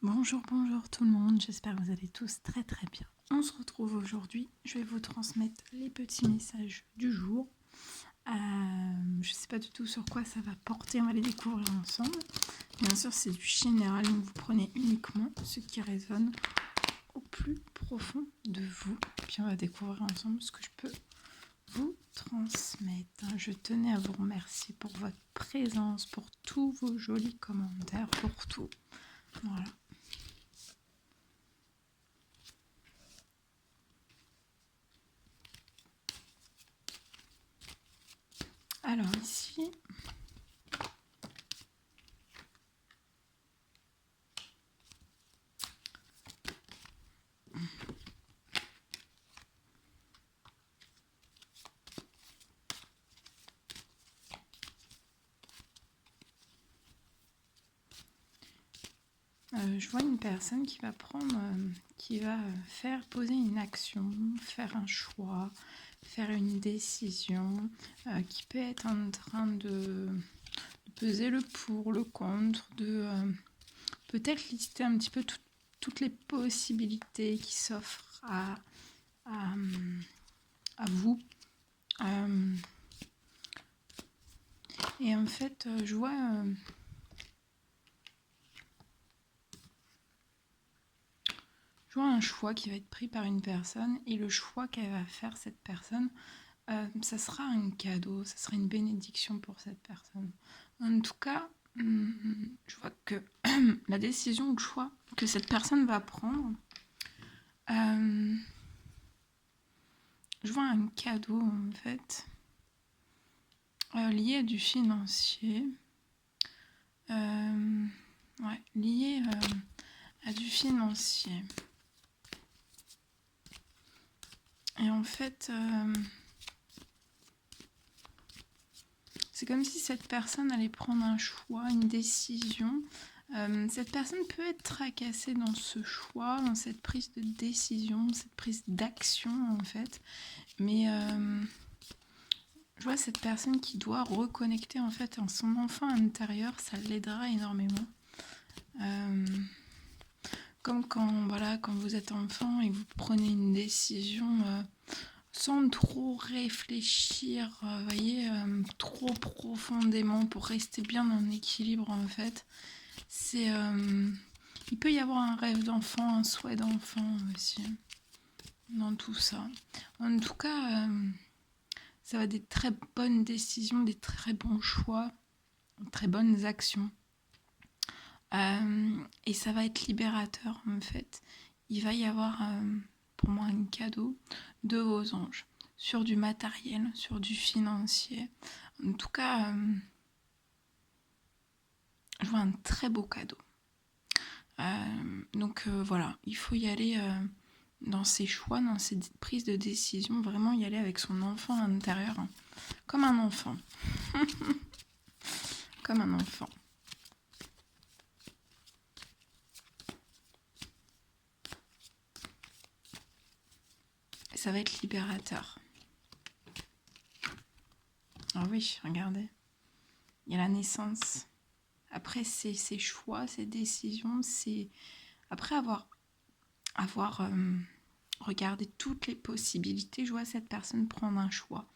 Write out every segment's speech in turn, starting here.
Bonjour, bonjour tout le monde, j'espère que vous allez tous très très bien. On se retrouve aujourd'hui, je vais vous transmettre les petits messages du jour. Je ne sais pas du tout sur quoi ça va porter, on va les découvrir ensemble. Bien sûr, c'est du général, donc vous prenez uniquement ce qui résonne au plus profond de vous. Puis on va découvrir ensemble ce que je peux vous transmettre. Je tenais à vous remercier pour votre présence, pour tous vos jolis commentaires, pour tout. Voilà. Alors ici, je vois une personne qui va faire poser une action, faire un choix, faire une décision, qui peut être en train de peser le pour, le contre, de peut-être lister un petit peu toutes les possibilités qui s'offrent à, à vous. Et en fait, je vois... Je vois un choix qui va être pris par une personne et le choix qu'elle va faire cette personne, ça sera un cadeau, ça sera une bénédiction pour cette personne. En tout cas, je vois que la décision ou le choix que cette personne va prendre, je vois un cadeau en fait, lié à du financier, lié à du financier. Et en fait, c'est comme si cette personne allait prendre un choix, une décision. Cette personne peut être tracassée dans ce choix, dans cette prise de décision, cette prise d'action en fait. Mais je vois cette personne qui doit reconnecter en fait en son enfant intérieur, ça l'aidera énormément. Comme quand vous êtes enfant et que vous prenez une décision sans trop réfléchir, trop profondément pour rester bien en équilibre en fait. Il peut y avoir un rêve d'enfant, un souhait d'enfant aussi dans tout ça. En tout cas, ça va être des très bonnes décisions, des très bons choix, très bonnes actions. Et ça va être libérateur en fait. Il va y avoir pour moi un cadeau de vos anges sur du matériel, sur du financier. En tout cas, je vois un très beau cadeau. Donc voilà, il faut y aller dans ses choix, dans ses prises de décision, vraiment y aller avec son enfant à l'intérieur, hein, comme un enfant. Comme un enfant. Ça va être libérateur. Ah oui, regardez. Il y a la naissance. Après, ces choix, ces décisions, c'est après avoir regardé toutes les possibilités, je vois cette personne prendre un choix,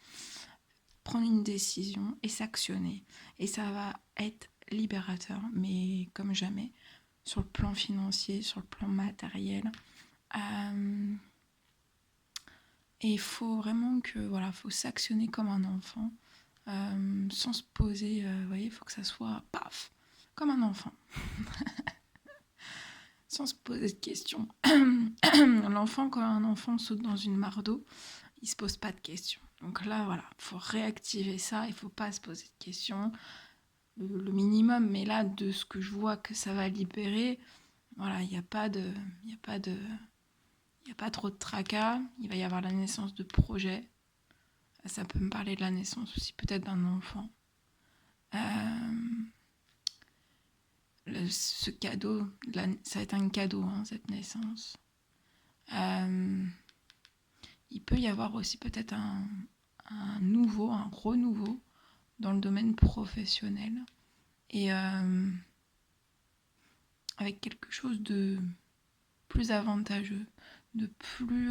prendre une décision et s'actionner. Et ça va être libérateur, mais comme jamais, sur le plan financier, sur le plan matériel. Et il faut vraiment faut s'actionner comme un enfant, sans se poser, vous voyez, il faut que ça soit paf, comme un enfant. Sans se poser de questions. L'enfant, quand un enfant saute dans une mare d'eau, il se pose pas de questions. Donc là, voilà, il faut réactiver ça, il faut pas se poser de questions. Le minimum, mais là, de ce que je vois que ça va libérer, voilà, il n'y a pas trop de tracas. Il va y avoir la naissance de projets. Ça peut me parler de la naissance aussi, peut-être d'un enfant. Ce cadeau, ça va être un cadeau, hein, cette naissance. Il peut y avoir aussi peut-être un renouveau dans le domaine professionnel. Et avec quelque chose de plus avantageux, de plus...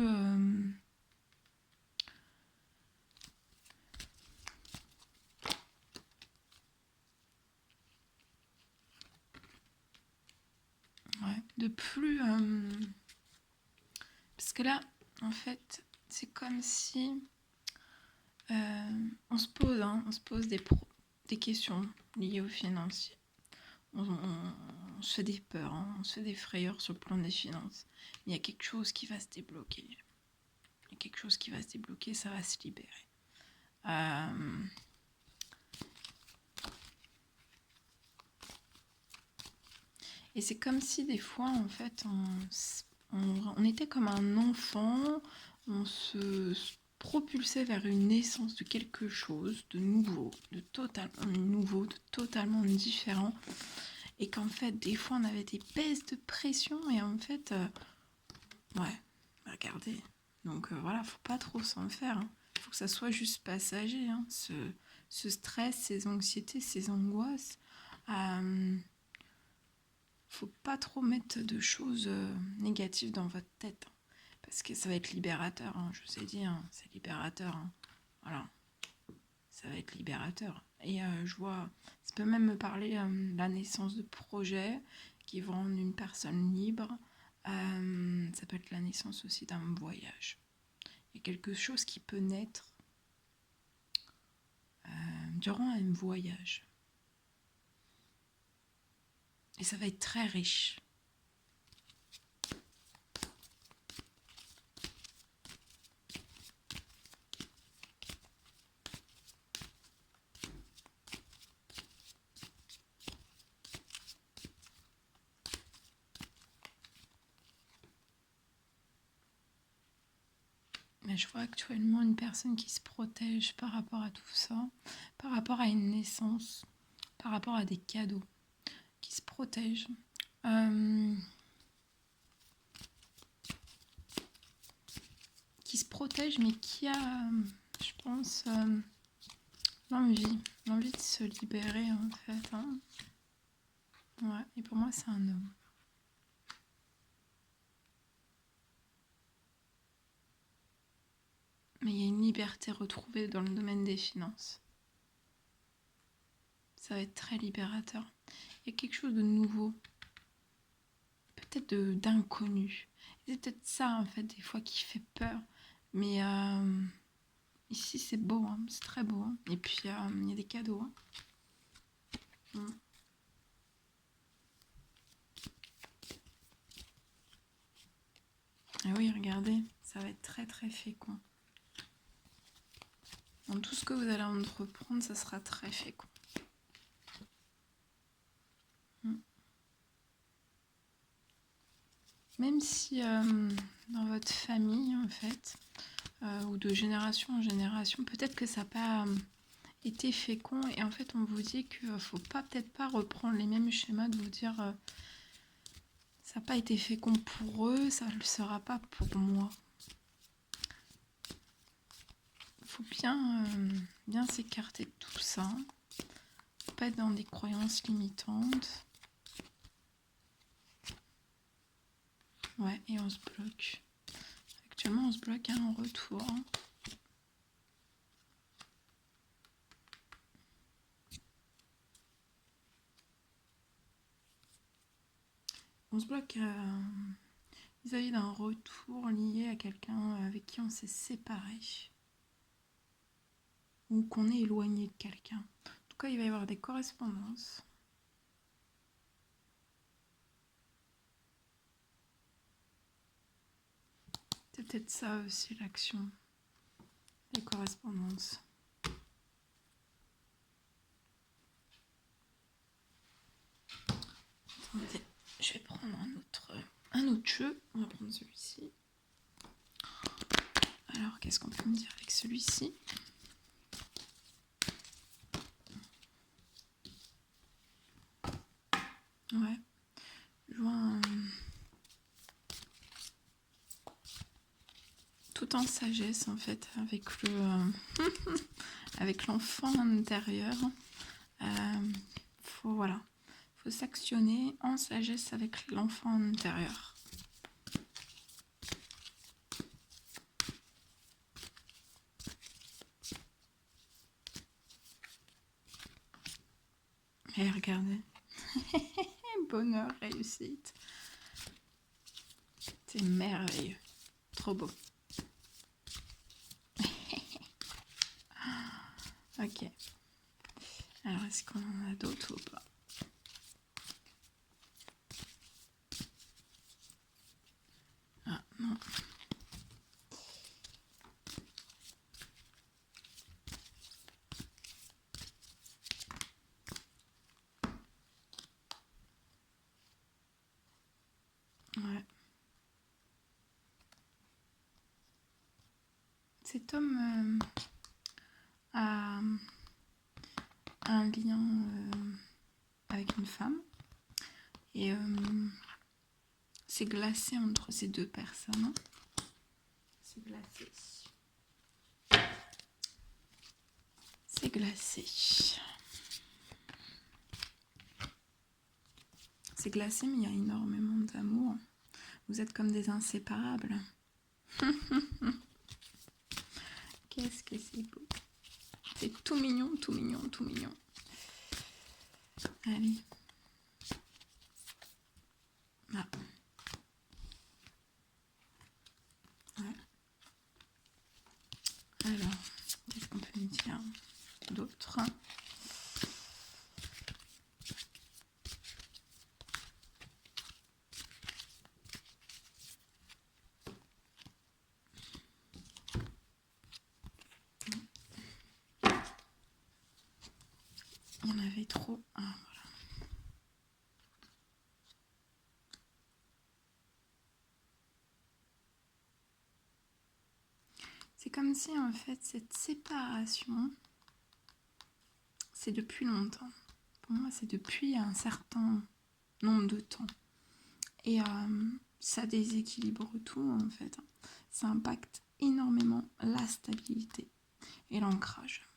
de plus... Parce que là, en fait, c'est comme si on se pose des questions liées aux financiers. On se fait des peurs, on se fait des frayeurs sur le plan des finances. Il y a quelque chose qui va se débloquer. Il y a quelque chose qui va se débloquer, ça va se libérer. Et c'est comme si des fois, en fait, on était comme un enfant, on se propulsait vers une naissance de quelque chose de nouveau, de totalement différent. Et qu'en fait, des fois, on avait des baisses de pression et en fait, regardez. Donc voilà, faut pas trop s'en faire. Faut que ça soit juste passager, ce stress, ces anxiétés, ces angoisses. Faut pas trop mettre de choses négatives dans votre tête. Parce que ça va être libérateur, je vous ai dit, c'est libérateur. Voilà, ça va être libérateur. Et je vois, ça peut même me parler de la naissance de projets qui vont rendre une personne libre. Ça peut être la naissance aussi d'un voyage. Il y a quelque chose qui peut naître durant un voyage. Et ça va être très riche. Mais je vois actuellement une personne qui se protège par rapport à tout ça, par rapport à une naissance, par rapport à des cadeaux, qui se protège. Qui se protège, mais qui a, je pense, l'envie de se libérer en fait. Ouais, et pour moi, c'est un homme. Mais il y a une liberté retrouvée dans le domaine des finances. Ça va être très libérateur. Il y a quelque chose de nouveau, peut-être d'inconnu. C'est peut-être ça, en fait, des fois qui fait peur. Mais ici, c'est beau, c'est très beau. Et puis, il y a des cadeaux. Et oui, regardez, ça va être très très fécond. Dans tout ce que vous allez entreprendre, ça sera très fécond. Même si dans votre famille, en fait, ou de génération en génération, peut-être que ça n'a pas été fécond et en fait on vous dit qu'il ne faut peut-être pas reprendre les mêmes schémas, de vous dire ça n'a pas été fécond pour eux, ça ne le sera pas pour moi. Il faut bien s'écarter de tout ça, pas être dans des croyances limitantes. Ouais, et on se bloque. Actuellement, on se bloque à un retour. On se bloque vis-à-vis d'un retour lié à quelqu'un avec qui on s'est séparé. Ou qu'on est éloigné de quelqu'un. En tout cas, il va y avoir des correspondances. C'est peut-être ça aussi l'action. Les correspondances. Attendez, je vais prendre un autre jeu. On va prendre celui-ci. Alors, qu'est-ce qu'on peut me dire avec celui-ci ? Ouais. Je vois tout en sagesse, en fait, avec avec l'enfant intérieur. Faut faut s'actionner en sagesse avec l'enfant intérieur. Et regardez. Bonheur, réussite. C'est merveilleux. Trop beau. Ok. Alors, est-ce qu'on en a d'autres ou pas? Ah, non. Ouais. Cet homme a un lien avec une femme et c'est glacé entre ces deux personnes. C'est glacé. C'est glacé. C'est glacé, mais il y a énormément d'amour. Vous êtes comme des inséparables. Qu'est-ce que c'est beau. C'est tout mignon, tout mignon, tout mignon. Allez. Ah. Ouais. Alors, qu'est-ce qu'on peut me dire d'autre? Il y en avait trop. Ah, voilà. C'est comme si en fait cette séparation, c'est depuis longtemps. Pour moi, c'est depuis un certain nombre de temps. Et ça déséquilibre tout en fait. Ça impacte énormément la stabilité et l'ancrage.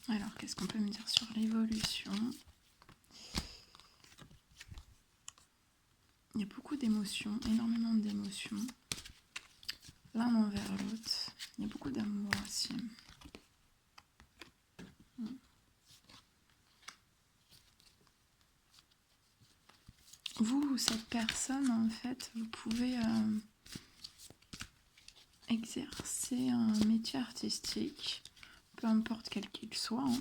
Alors, qu'est-ce qu'on peut me dire sur l'évolution? Il y a beaucoup d'émotions, énormément d'émotions, l'un envers l'autre. Il y a beaucoup d'amour aussi. Vous, cette personne, en fait, vous pouvez exercer un métier artistique, peu importe quel qu'il soit. Hein.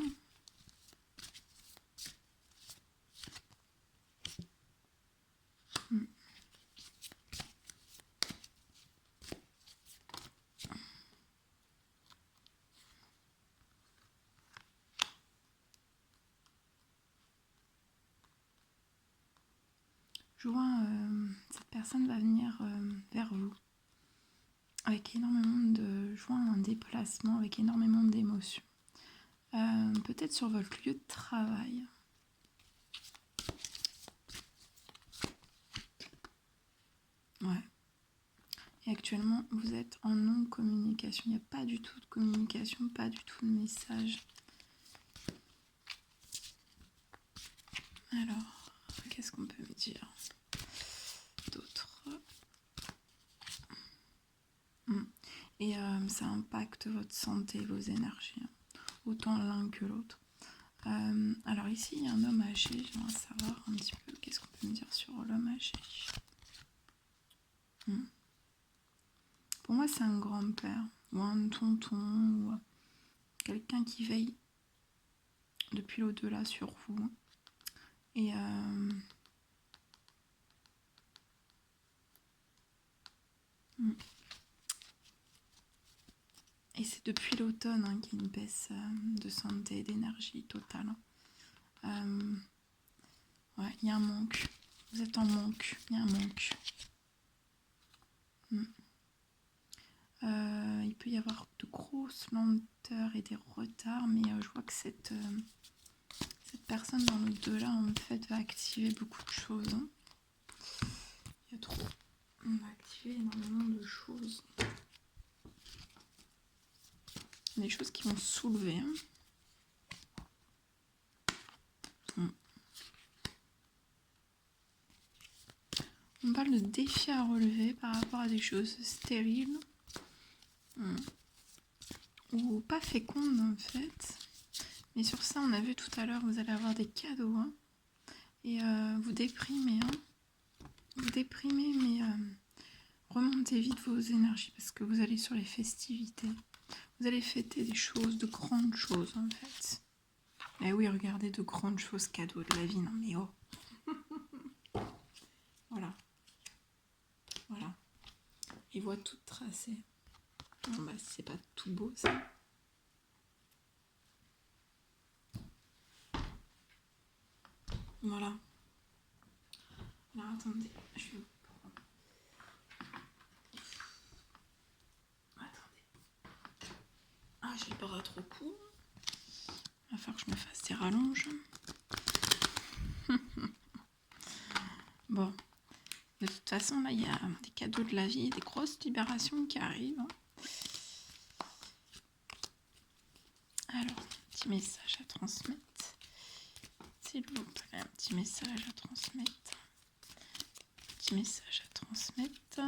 Je vois, cette personne va venir vers vous avec énormément de joie, un déplacement, avec énormément d'émotions. Peut-être sur votre lieu de travail. Ouais. Et actuellement, vous êtes en non-communication. Il n'y a pas du tout de communication, pas du tout de message. Alors, qu'est-ce qu'on peut me dire d'autre? Et ça impacte votre santé, vos énergies, autant l'un que l'autre. Alors ici, il y a un homme âgé. J'aimerais savoir un petit peu qu'est-ce qu'on peut me dire sur l'homme âgé. Pour moi, c'est un grand-père ou un tonton ou quelqu'un qui veille depuis l'au-delà sur vous. Et et c'est depuis l'automne qu'il y a une baisse de santé, d'énergie totale. Ouais, il y a un manque. Vous êtes en manque. Il y a un manque. Il peut y avoir de grosses lenteurs et des retards, mais je vois que cette personne dans l'au-delà, en fait, va activer beaucoup de choses. Hein. Il y a trop. On va activer activer énormément de choses. Des choses qui vont soulever. Hein. On parle de défis à relever par rapport à des choses stériles ou pas fécondes en fait. Mais sur ça, on a vu tout à l'heure, vous allez avoir des cadeaux. Hein. Et vous déprimez. Hein. Vous déprimez, mais remontez vite vos énergies parce que vous allez sur les festivités. Vous allez fêter des choses, de grandes choses en fait. Eh oui, regardez, de grandes choses, cadeaux de la vie. Non mais oh. Voilà. Voilà. Et voit tout tracé. Bon bah c'est pas tout beau ça. Voilà. Alors attendez, je vais vous prendre. Attendez. Ah, j'ai le bras trop court. Il va falloir que je me fasse des rallonges. Bon. De toute façon, là, il y a des cadeaux de la vie, des grosses libérations qui arrivent. Alors, petit message à transmettre. S'il vous plaît, un petit message à transmettre. Petit message à transmettre.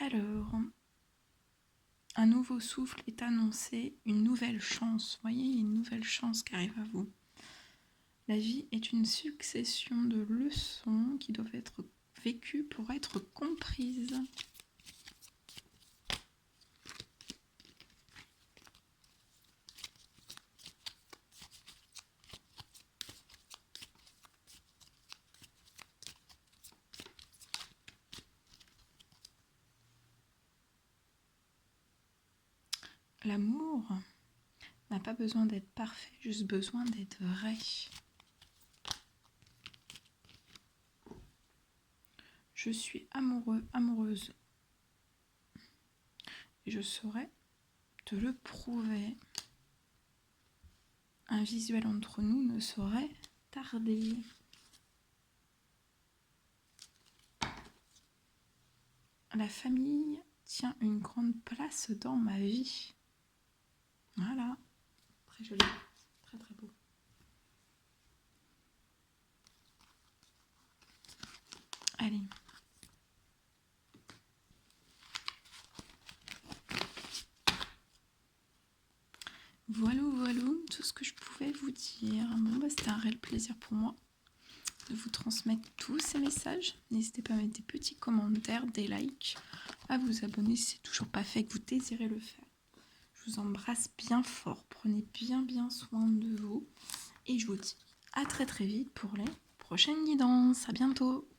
Alors, un nouveau souffle est annoncé, une nouvelle chance. Vous voyez, il y a une nouvelle chance qui arrive à vous. La vie est une succession de leçons qui doivent être vécues pour être comprises. L'amour n'a pas besoin d'être parfait, juste besoin d'être vrai. Je suis amoureux, amoureuse. Et je saurais te le prouver. Un visuel entre nous ne saurait tarder. La famille tient une grande place dans ma vie. Voilà. Très joli. Très très beau. Allez. Voilà, tout ce que je pouvais vous dire. Bon, bah, c'était un réel plaisir pour moi de vous transmettre tous ces messages. N'hésitez pas à mettre des petits commentaires, des likes, à vous abonner si c'est toujours pas fait et que vous désirez le faire. Je vous embrasse bien fort. Prenez bien soin de vous. Et je vous dis à très vite pour les prochaines guidances. À bientôt.